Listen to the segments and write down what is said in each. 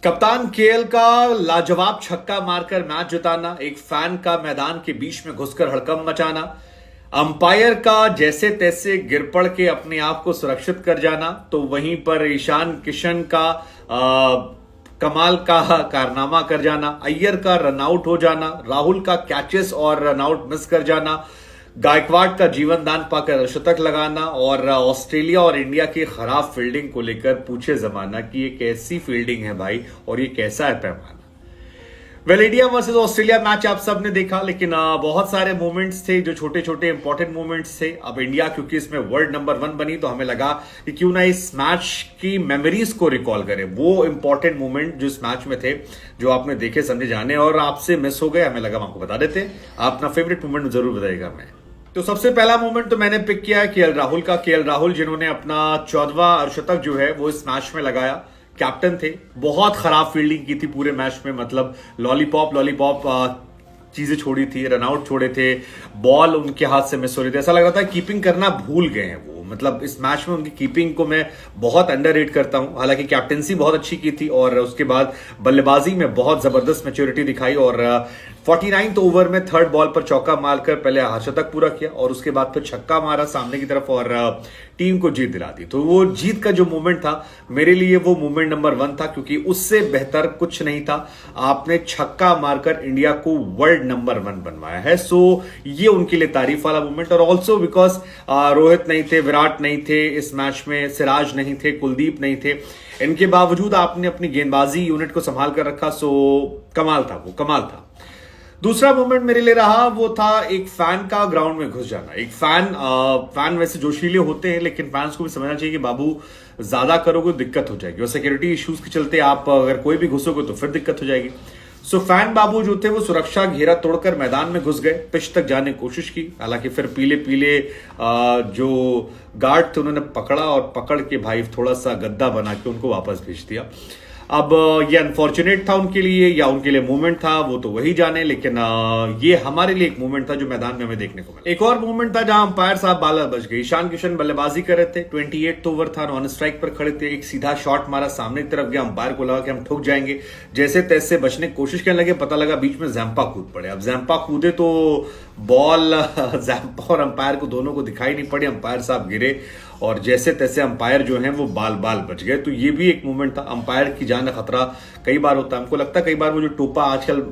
कप्तान केएल का लाजवाब छक्का मारकर मैच जिताना, एक फैन का मैदान के बीच में घुसकर हड़कंप मचाना, अंपायर का जैसे तैसे गिर पड़ के अपने आप को सुरक्षित कर जाना, तो वहीं पर ईशान किशन का कमाल का कारनामा कर जाना, अय्यर का रनआउट हो जाना, राहुल का कैचेस और रनआउट मिस कर जाना, गायकवाड़ का जीवन दान पाकर शतक लगाना और ऑस्ट्रेलिया और इंडिया की खराब फील्डिंग को लेकर पूछे जमाना कि ये कैसी फील्डिंग है भाई और ये कैसा है पैमाना। Well, India versus Australia match आप सबने देखा, लेकिन बहुत सारे मोमेंट्स थे जो छोटे छोटे इंपॉर्टेंट मोमेंट्स थे। अब इंडिया क्योंकि इसमें वर्ल्ड नंबर 1 बनी तो हमें लगा कि क्यों ना इस मैच की मेमोरीज को रिकॉल करें, वो इंपॉर्टेंट मोमेंट जो इस मैच में थे, जो आपने देखे समझे जाने और आपसे मिस हो गए, हमें लगा हम आपको बता देते। आप अपना फेवरेट मोमेंट जरूर बताइएगा। मैं तो सबसे पहला मोमेंट तो मैंने पिक किया है केएल राहुल का। केएल राहुल जिन्होंने अपना 14वां अर्धशतक जो है वो इस मैच में लगाया, कैप्टन थे, बहुत खराब फील्डिंग की थी पूरे मैच में, मतलब लॉलीपॉप चीजें छोड़ी थी, रनआउट छोड़े थे, बॉल उनके हाथ से मिस हो रही थी, ऐसा लग रहा था कीपिंग करना भूल गए हैं वो। मतलब इस मैच में उनकी कीपिंग को मैं बहुत अंडररेट करता हूं। हालांकि कैप्टेंसी बहुत अच्छी की थी और उसके बाद बल्लेबाजी में बहुत जबरदस्त मैच्योरिटी दिखाई और 49th ओवर में थर्ड बॉल पर चौका मारकर पहले अर्धशतक पूरा किया और उसके बाद फिर छक्का मारा सामने की तरफ और टीम को जीत दिला दी। तो वो जीत का जो मोमेंट था मेरे लिए वो मोमेंट नंबर 1 था, क्योंकि उससे बेहतर कुछ नहीं था। आपने छक्का मारकर इंडिया को वर्ल्ड नंबर 1 बनवाया है, सो ये उनके लिए तारीफ वाला मोमेंट। और ऑल्सो बिकॉज रोहित नहीं थे, विराट नहीं थे इस मैच में, सिराज नहीं थे, कुलदीप नहीं थे, इनके बावजूद आपने अपनी गेंदबाजी यूनिट को संभाल कर रखा, सो कमाल था, वो कमाल था। दूसरा मोमेंट मेरे लिए रहा वो था एक फैन का ग्राउंड में घुस जाना। एक फैन वैसे जोशीले होते हैं, लेकिन फैंस को भी समझना चाहिए कि बाबू ज्यादा करोगे तो दिक्कत हो जाएगी और सिक्योरिटी इश्यूज के चलते आप अगर कोई भी घुसोगे तो फिर दिक्कत हो जाएगी। सो फैन बाबू जो थे वो सुरक्षा घेरा तोड़कर मैदान में घुस गए, पिच तक जाने की कोशिश की। हालांकि फिर पीले जो गार्ड थे उन्होंने पकड़ा और पकड़ के भाई थोड़ा सा गद्दा बना के उनको वापस भेज दिया। अब ये अनफॉर्चुनेट था उनके लिए या उनके लिए मोमेंट था वो तो वही जाने, लेकिन ये हमारे लिए एक मोमेंट था जो मैदान में हमें देखने को मिला। एक और मोमेंट था जहां अंपायर साहब बाला बच गए। ईशान किशन बल्लेबाजी कर रहे थे, 28th ओवर था, नॉन स्ट्राइक पर खड़े थे, एक सीधा शॉट मारा, सामने की तरफ गया, अंपायर को लगा कि हम ठुक जाएंगे, जैसे तैसे बचने की कोशिश करने लगे, पता लगा बीच में जैम्पा कूद पड़े। अब जैम्पा कूदे तो बॉल जैम्पा और अंपायर को दोनों को दिखाई नहीं पड़ी, अंपायर साहब गिरे और जैसे तैसे अंपायर जो हैं वो बाल बच गए। तो ये भी एक मोमेंट था, अंपायर की जान का खतरा कई बार होता है। हमको लगता है कई बार वो जो टोपा आजकल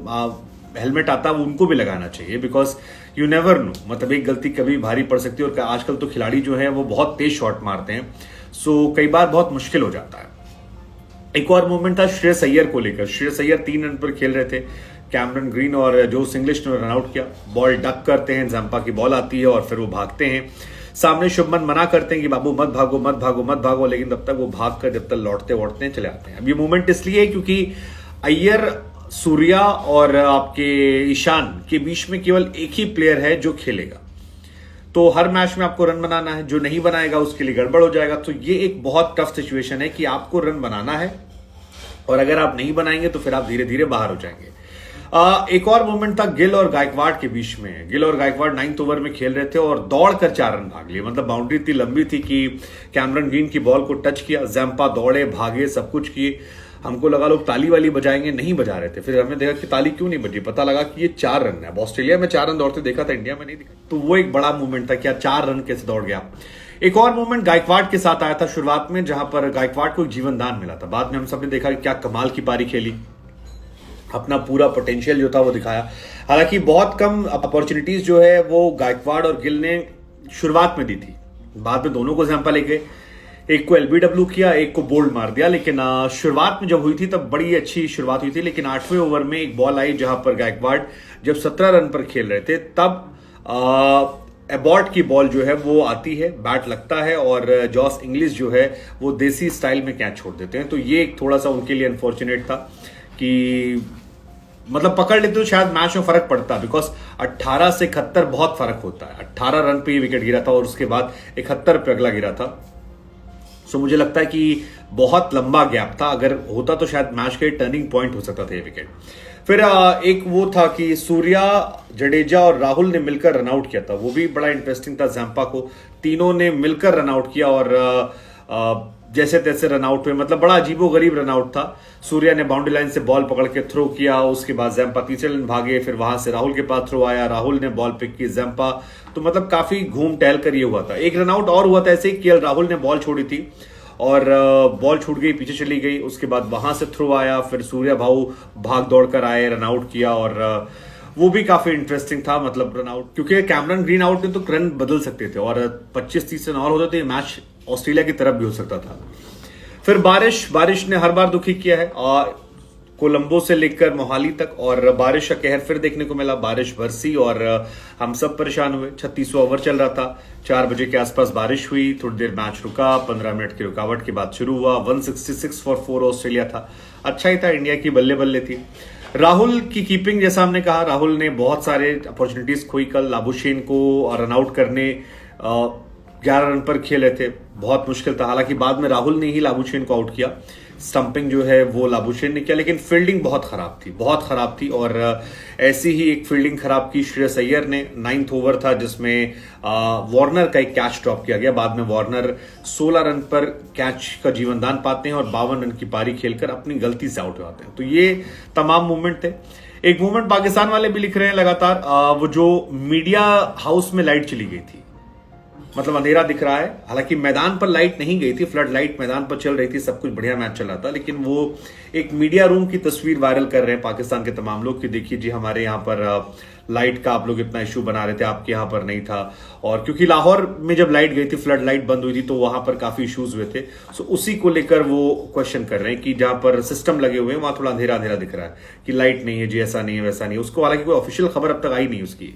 हेलमेट आता है वो उनको भी लगाना चाहिए, बिकॉज यू नेवर नो, मतलब एक गलती कभी भारी पड़ सकती है और आजकल तो खिलाड़ी जो है वो बहुत तेज शॉट मारते हैं, सो कई बार बहुत मुश्किल हो जाता है। एक और मोमेंट था श्रेयस अय्यर को लेकर। श्रेयस अय्यर 3 रन पर खेल रहे थे, कैमरन ग्रीन और जोस इंग्लिश ने रनआउट किया, बॉल डक करते हैं, जंपा की बॉल आती है और फिर वो भागते हैं। सामने शुभमन मना करते हैं कि बाबू मत भागो, लेकिन तब तक वो भाग कर जब तक लौटते चले आते हैं। अब ये मोमेंट इसलिए है क्योंकि अय्यर, सूर्या और आपके ईशान के बीच में केवल एक ही प्लेयर है जो खेलेगा, तो हर मैच में आपको रन बनाना है, जो नहीं बनाएगा उसके लिए गड़बड़ हो जाएगा। तो ये एक बहुत टफ सिचुएशन है कि आपको रन बनाना है और अगर आप नहीं बनाएंगे तो फिर आप धीरे धीरे बाहर हो जाएंगे। एक और मोमेंट था गिल और गायकवाड़ के बीच में। गिल और गायकवाड़ 9th ओवर में खेल रहे थे और दौड़कर 4 रन भाग लिए, मतलब बाउंड्री इतनी लंबी थी कि कैमरन ग्रीन की बॉल को टच किया, जैम्पा दौड़े भागे सब कुछ किए। हमको लगा लोग ताली वाली बजाएंगे, नहीं बजा रहे थे, फिर हमने देखा कि ताली क्यों नहीं बजी, पता लगा कि ये 4 रन है। अब ऑस्ट्रेलिया में 4 रन दौड़ते देखा था, इंडिया में नहीं दिखा, तो वो एक बड़ा मूवमेंट था कि 4 रन कैसे दौड़ गया। एक और मूवमेंट गायकवाड़ के साथ आया था शुरुआत में, जहां पर गायकवाड़ को एक जीवन दान मिला था। बाद में हम सबने देखा कि क्या कमाल की पारी खेली, अपना पूरा पोटेंशियल जो था वो दिखाया। हालांकि बहुत कम अपॉर्चुनिटीज जो है वो गायकवाड़ और गिल ने शुरुआत में दी थी, बाद में दोनों को जंपा लेके, एक को एलबीडब्ल्यू किया, एक को बोल्ड मार दिया। लेकिन शुरुआत में जब हुई थी तब बड़ी अच्छी शुरुआत हुई थी, लेकिन 8वें ओवर में एक बॉल आई जहां पर गायकवाड़ जब 17 रन पर खेल रहे थे, तब एबॉट की बॉल जो है वो आती है, बैट लगता है और जॉस इंग्लिश जो है वो देसी स्टाइल में कैच छोड़ देते हैं। तो ये एक थोड़ा सा उनके लिए अनफॉर्चुनेट था कि मतलब पकड़ लेते तो शायद मैच में फर्क पड़ता, बिकॉज 18 से 71 बहुत फर्क होता है। 18 रन पे ही विकेट गिरा था और उसके बाद 71 पे अगला गिरा था। सो मुझे लगता है कि बहुत लंबा गैप था, अगर होता तो शायद मैच के टर्निंग पॉइंट हो सकता था ये विकेट। फिर एक वो था कि सूर्या, जडेजा और राहुल ने मिलकर रनआउट किया था, वो भी बड़ा इंटरेस्टिंग था। जैम्पा को तीनों ने मिलकर रनआउट किया और जैसे तैसे रनआउट हुए, मतलब बड़ा अजीबोगरीब रनआउट था। सूर्या ने बाउंड्री लाइन से बॉल पकड़ के थ्रो किया, उसके बाद जैम्पा तीसरे लाइन भागे, फिर वहां से राहुल के पास थ्रो आया, राहुल ने बॉल पिक की, जैम्पा, तो मतलब काफी घूम टहल कर ये हुआ था। एक रनआउट और हुआ था ऐसे ही, केएल राहुल ने बॉल छोड़ी थी और बॉल छूट गई, पीछे चली गई, उसके बाद वहां से थ्रो आया, फिर सूर्या भाऊ भाग दौड़ कर आए, रनआउट किया और वो भी काफी इंटरेस्टिंग था। मतलब रनआउट, क्योंकि कैमरन ग्रीन आउट ने तो रन बदल सकते थे और 25-30 रन और होते तो मैच ऑस्ट्रेलिया की तरफ भी हो सकता था। फिर बारिश ने हर बार दुखी किया है, और कोलंबो से लेकर मोहाली तक, और बारिश का कहर फिर देखने को मिला। बारिश बरसी और हम सब परेशान हुए। 36वां ओवर चल रहा था, 4 बजे के आसपास बारिश हुई, थोड़ी देर मैच रुका, 15 मिनट की रुकावट के बाद शुरू हुआ। 166 फॉर 4 ऑस्ट्रेलिया था, अच्छा ही था, इंडिया की बल्ले बल्ले थी। राहुल की कीपिंग, जैसा हमने कहा, राहुल ने बहुत सारे अपॉर्चुनिटीज खोई कल। लाबुशेन को रन आउट करने 11 रन पर खेले थे, बहुत मुश्किल था। हालांकि बाद में राहुल ने ही लाबुशेन को आउट किया, स्टंपिंग जो है वो लाबुशेन ने किया, लेकिन फील्डिंग बहुत खराब थी। और ऐसी ही एक फील्डिंग खराब की श्रेयस अय्यर ने। 9th ओवर था जिसमें वार्नर का एक कैच ड्रॉप किया गया। बाद में वार्नर 16 रन पर कैच का जीवनदान पाते हैं और 52 रन की पारी खेलकर अपनी गलती से आउट हो जाते हैं। तो ये तमाम मूवमेंट थे। एक मूवमेंट पाकिस्तान वाले भी लिख रहे हैं लगातार, वो जो मीडिया हाउस में लाइट चली गई थी, मतलब अंधेरा दिख रहा है। हालांकि मैदान पर लाइट नहीं गई थी, फ्लड लाइट मैदान पर चल रही थी, सब कुछ बढ़िया मैच चल रहा था, लेकिन वो एक मीडिया रूम की तस्वीर वायरल कर रहे हैं पाकिस्तान के तमाम लोग कि देखिए जी, हमारे यहाँ पर लाइट का आप लोग इतना इशू बना रहे थे, आपके यहाँ पर नहीं था। और क्योंकि लाहौर में जब लाइट गई थी, फ्लड लाइट बंद हुई थी, तो वहां पर काफी इश्यूज हुए थे। सो उसी को लेकर वो क्वेश्चन कर रहे हैं कि जहां पर सिस्टम लगे हुए हैं वहां थोड़ा अंधेरा अंधेरा दिख रहा है कि लाइट नहीं है जी, ऐसा नहीं है वैसा नहीं है। उसको हालांकि कोई ऑफिशियल खबर अब तक आई नहीं उसकी।